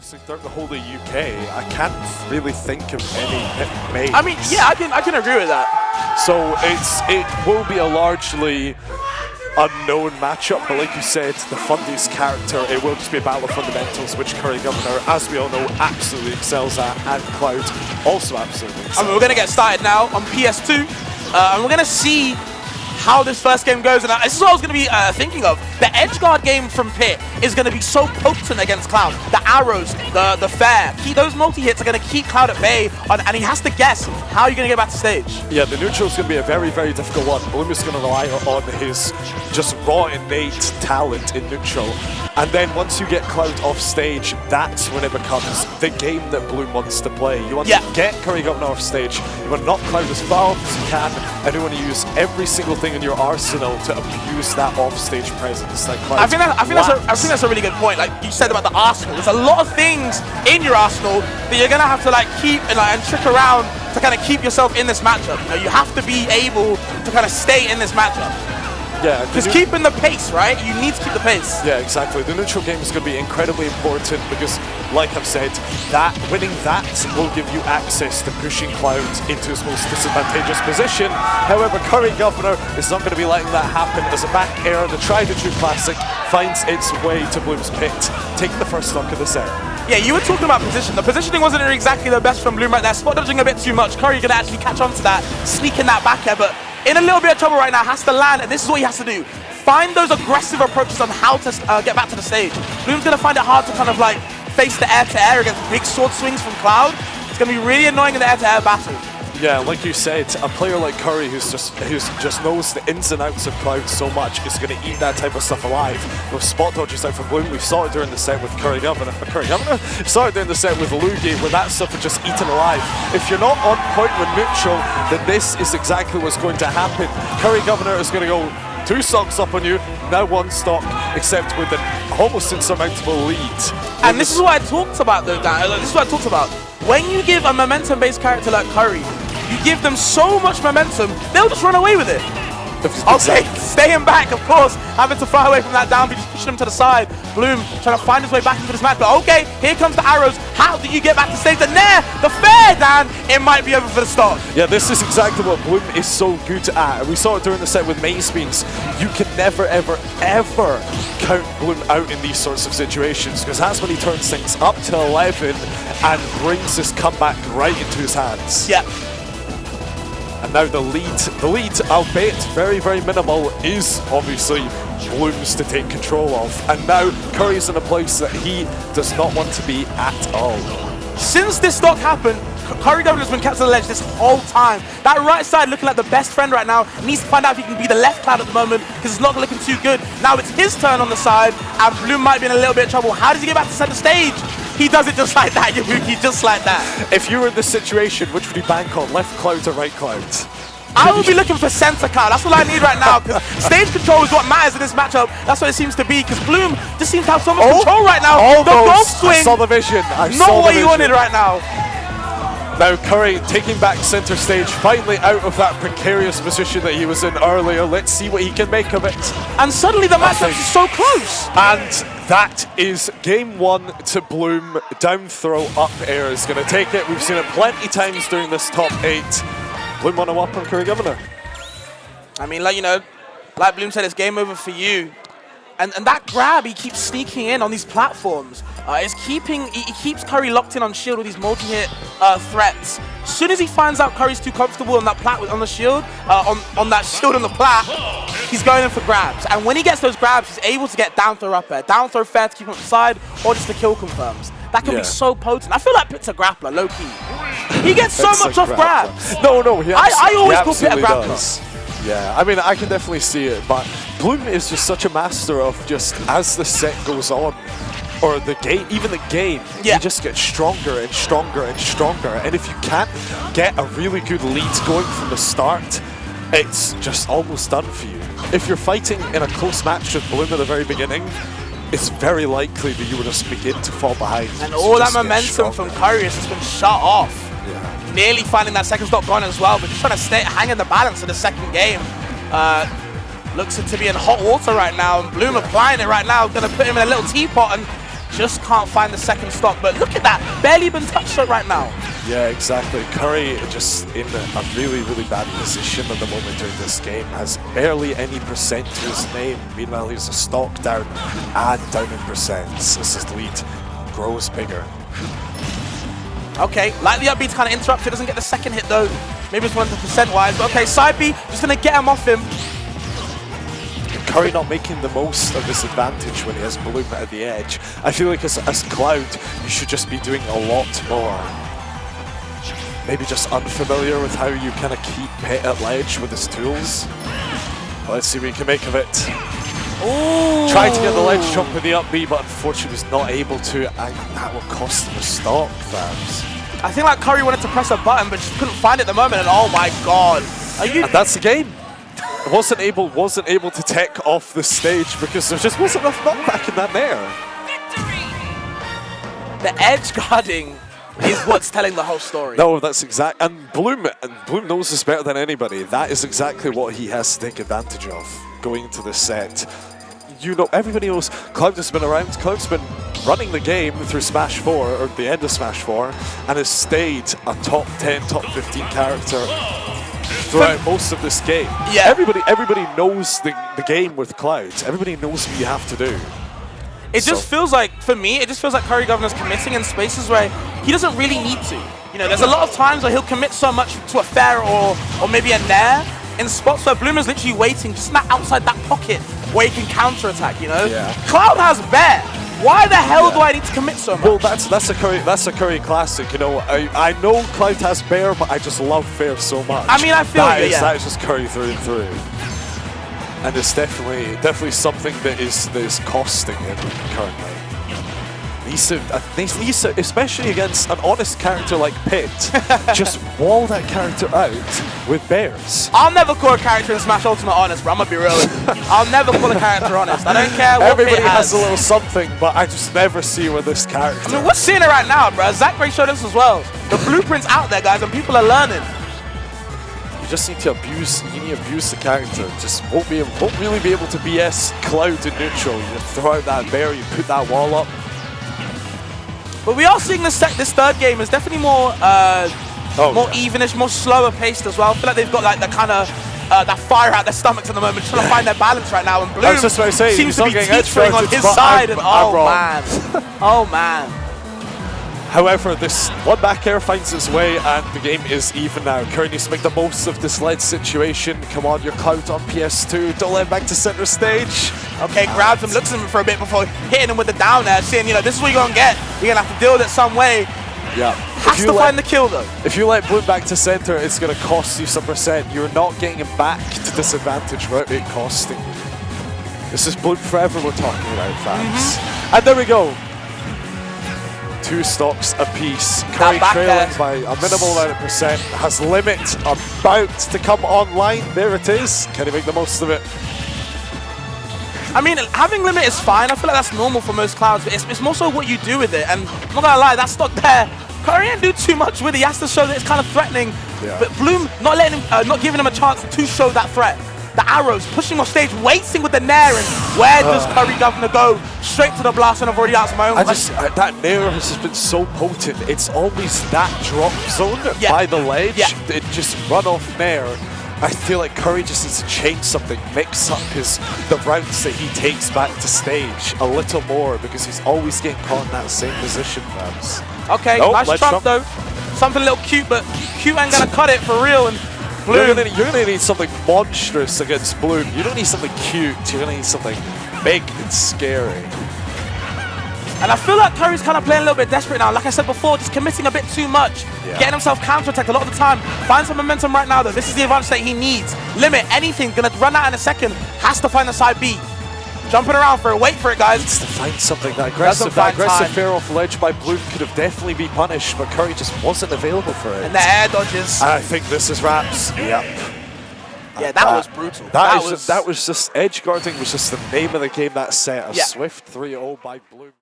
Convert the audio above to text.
honestly, throughout the whole of the UK, I can't really think of any hit mates. I mean, yeah, I can agree with that. So it will be a largely unknown matchup, but like you said, the Fundy's character, it will just be a battle of fundamentals, which CurryGovernor, as we all know, absolutely excels at, and Cloud also absolutely excels. I mean, we're going to get started now on PS2, and we're going to see how this first game goes, and this is what I was going to be thinking of. The edgeguard game from Pit is going to be so potent against Cloud. The arrows, the fair, those multi-hits are going to keep Cloud at bay, and he has to guess how you're going to get back to stage. Yeah, the neutral is going to be a very, very difficult one. Bloom is going to rely on his just raw innate talent in neutral. And then once you get Cloud off stage, that's when it becomes the game that Bloom wants to play. You want to get CurryGovernor off stage, you want to knock Cloud as far off as you can, and you want to use every single thing in your arsenal to abuse that off-stage presence. Like I think that's a really good point. Like you said about the arsenal, there's a lot of things in your arsenal that you're gonna have to like keep and trick around to kind of keep yourself in this matchup. You know, you have to be able to kind of stay in this matchup. Yeah, because keeping the pace, right? You need to keep the pace. Yeah, exactly. The neutral game is going to be incredibly important because, like I've said, that winning that will give you access to pushing Cloud into his most disadvantageous position. However, CurryGovernor is not going to be letting that happen as a back air, the tried and true classic, finds its way to Bloom's pit, taking the first stock of the set. Yeah, you were talking about position. The positioning wasn't exactly the best from Bloom right there. Spot dodging a bit too much. Curry going to actually catch on to that, sneak in that back air, but in a little bit of trouble right now, has to land, and this is what he has to do. Find those aggressive approaches on how to get back to the stage. Bloom's going to find it hard to kind of like face the air-to-air against big sword swings from Cloud. It's going to be really annoying in the air-to-air battle. Yeah, like you said, a player like Curry who just knows the ins and outs of Cloud so much is going to eat that type of stuff alive. With spot dodges out from Bloom, we saw it during the set with CurryGovernor. Saw it during the set with Lugi, where that stuff is just eaten alive. If you're not on point with neutral, then this is exactly what's going to happen. CurryGovernor is going to go 2 stocks up on you, now 1 stock, except with an almost insurmountable lead. And this is what I talked about though, Dan. This is what I talked about. When you give a momentum-based character like Curry, you give them so much momentum, they'll just run away with it. Okay, staying back, of course, having to fly away from that down, just pushing him to the side. Bloom trying to find his way back into this match, but okay, here comes the arrows. How do you get back to stage? And there, the fair, Dan, it might be over for the start. Yeah, this is exactly what Bloom is so good at. We saw it during the set with Maze Beams. You can never, ever, ever count Bloom out in these sorts of situations, because that's when he turns things up to 11 and brings his comeback right into his hands. Yeah. And now the lead, albeit very, very minimal, is obviously Bloom's to take control of. And now Curry's in a place that he does not want to be at all. Since this stock happened, CurryGovernor has been kept to the ledge this whole time. That right side looking like the best friend right now. He needs to find out if he can be the left Cloud at the moment, because it's not looking too good. Now it's his turn on the side, and Bloom might be in a little bit of trouble. How does he get back to center stage? He does it just like that, Yabuki, just like that. If you were in this situation, which would you bank on, left Cloud or right Cloud? I will be looking for center Cloud. That's all I need right now, because stage control is what matters in this matchup. That's what it seems to be, because Bloom just seems to have so much control right now. The golf swing, I saw the vision. Not what he wanted right now. Now Curry taking back center stage, finally out of that precarious position that he was in earlier. Let's see what he can make of it. And suddenly the matchup is so close. And that is game 1 to Bloom. Down throw, up air is going to take it. We've seen it plenty times during this top 8. Bloom on a up on CurryGovernor. I mean, like, you know, like Bloom said, it's game over for you. And that grab, he keeps sneaking in on these platforms. He keeps Curry locked in on shield with these multi-hit threats. As soon as he finds out Curry's too comfortable on that plat on the shield, on that shield on the plat, he's going in for grabs. And when he gets those grabs, he's able to get down throw up air, down throw fair to keep him on the side, or just the kill confirms. That can be so potent. I feel like Pit's a grappler, low key. He gets so much off grabs. No, I always call Pit a grappler. Yeah, I mean, I can definitely see it, but Bloom is just such a master of just, as the set goes on, or the game, even the game, he just gets stronger and stronger and stronger. And if you can't get a really good lead going from the start, it's just almost done for you. If you're fighting in a close match with Bloom at the very beginning, it's very likely that you will just begin to fall behind. And all that momentum from Curry has just been shut off. Yeah. Nearly finding that second stop gone as well, but just trying to hang in the balance in the second game. Looks to be in hot water right now, and Bloom applying it right now, going to put him in a little teapot, and just can't find the second stock. But look at that, barely been touched right now. Yeah, exactly. Curry just in a really, really bad position at the moment during this game. Has barely any percent to his name. Meanwhile, he's a stock down and down in percents as his lead grows bigger. Okay, like the upbeat's kind of interrupted, doesn't get the second hit though. Maybe it's 100% wise. But okay, side B, just going to get him off him. Curry not making the most of this advantage when he has Bloom at the edge. I feel like as Cloud, you should just be doing a lot more. Maybe just unfamiliar with how you kind of keep Pit at ledge with his tools. But let's see what he can make of it. Ooh. Tried to get the ledge jump in the up B, but unfortunately was not able to, and that will cost him a stock, fans. I think like Curry wanted to press a button, but just couldn't find it at the moment, and oh my god. Are you? And that's the game. Wasn't able to tech off the stage because there just wasn't enough knockback in that nair. The edge guarding is what's telling the whole story. No, that's exact. And Bloom knows this better than anybody. That is exactly what he has to take advantage of going into this set. You know, everybody knows Cloud has been around. Cloud's been running the game through Smash 4, or the end of Smash 4, and has stayed a top 10, top 15 character throughout most of this game. Yeah. Everybody knows the game with Cloud. Everybody knows what you have to do. It just feels like, for me, it just feels like CurryGovernor's committing in spaces where he doesn't really need to. You know, there's a lot of times where he'll commit so much to a fair or maybe a nair in spots where Bloom is literally waiting just outside that pocket where he can counter-attack, you know? Yeah. Cloud has bear. Why the hell do I need to commit so much? Well, that's a Curry classic, you know. I know Cloud has bear, but I just love fair so much. I mean, I feel that you, is, yeah. That is just Curry through and through. And it's definitely something that is costing him currently. Needs to, especially against an honest character like Pit, just wall that character out with bears. I'll never call a character in Smash Ultimate honest, bro. I'm gonna be real. I'll never call a character honest. I don't care what Everybody Pit has a little something, but I just never see with this character. I mean, we're seeing it right now, bro. Zach Gray showed us as well. The blueprint's out there, guys, and people are learning. You just need to abuse. You need to abuse the character. Just won't really be able to BS Cloud in neutral. You throw out that bear, you put that wall up. But we are seeing this third game is definitely more evenish, more slower paced as well. I feel like they've got like the kind of that fire out their stomachs at the moment, trying to find their balance right now. And Bloom seems to be teetering on his side. And oh man, oh man. However, this one back air finds its way, and the game is even now. Curry needs to make the most of this lead situation. Come on, your Cloud on PS2. Don't let him back to center stage. Okay, grabs him, looks at him for a bit before hitting him with the down air, saying, you know, this is what you're going to get. You're going to have to deal with it some way. Yeah. Has to find the kill, though. If you let Bloom back to center, it's going to cost you some percent. You're not getting him back to disadvantage without it costing you. This is Bloom4Eva we're talking about, fans. And there we go. 2 stocks apiece. Curry trailing by a minimal amount of percent. Has limit about to come online. There it is. Can he make the most of it? I mean, having limit is fine. I feel like that's normal for most Clouds, but it's more so what you do with it. And I'm not gonna lie, that stock there, Curry didn't do too much with it. He has to show that it's kind of threatening. Yeah. But Bloom not letting him, not giving him a chance to show that threat. The arrows, pushing off stage, waiting with the nair, and where does CurryGovernor go? Straight to the blast, and I've already answered my own question. That nair has just been so potent. It's always that drop zone by the ledge. Yeah. It just run off nair. I feel like Curry just needs to change something, mix up the routes that he takes back to stage a little more, because he's always getting caught in that same position, fans. Okay, nice trump though. Something a little cute, but cute ain't gonna cut it for real. And Bloom. You're gonna need something monstrous against Bloom. You don't need something cute. You're gonna need something big and scary. And I feel like Curry's kind of playing a little bit desperate now. Like I said before, just committing a bit too much, getting himself counter-attacked a lot of the time. Find some momentum right now, though. This is the advantage that he needs. Limit anything, gonna run out in a second. Has to find the side B. Jumping around for it, wait for it, guys. Needs to find something. That aggressive fair off ledge by Bloom could have definitely been punished, but Curry just wasn't available for it. And the air dodges. I think this is wraps. Yep. Yeah, that was brutal. That was just edge guarding was just the name of the game that set. A swift 3-0 by Bloom.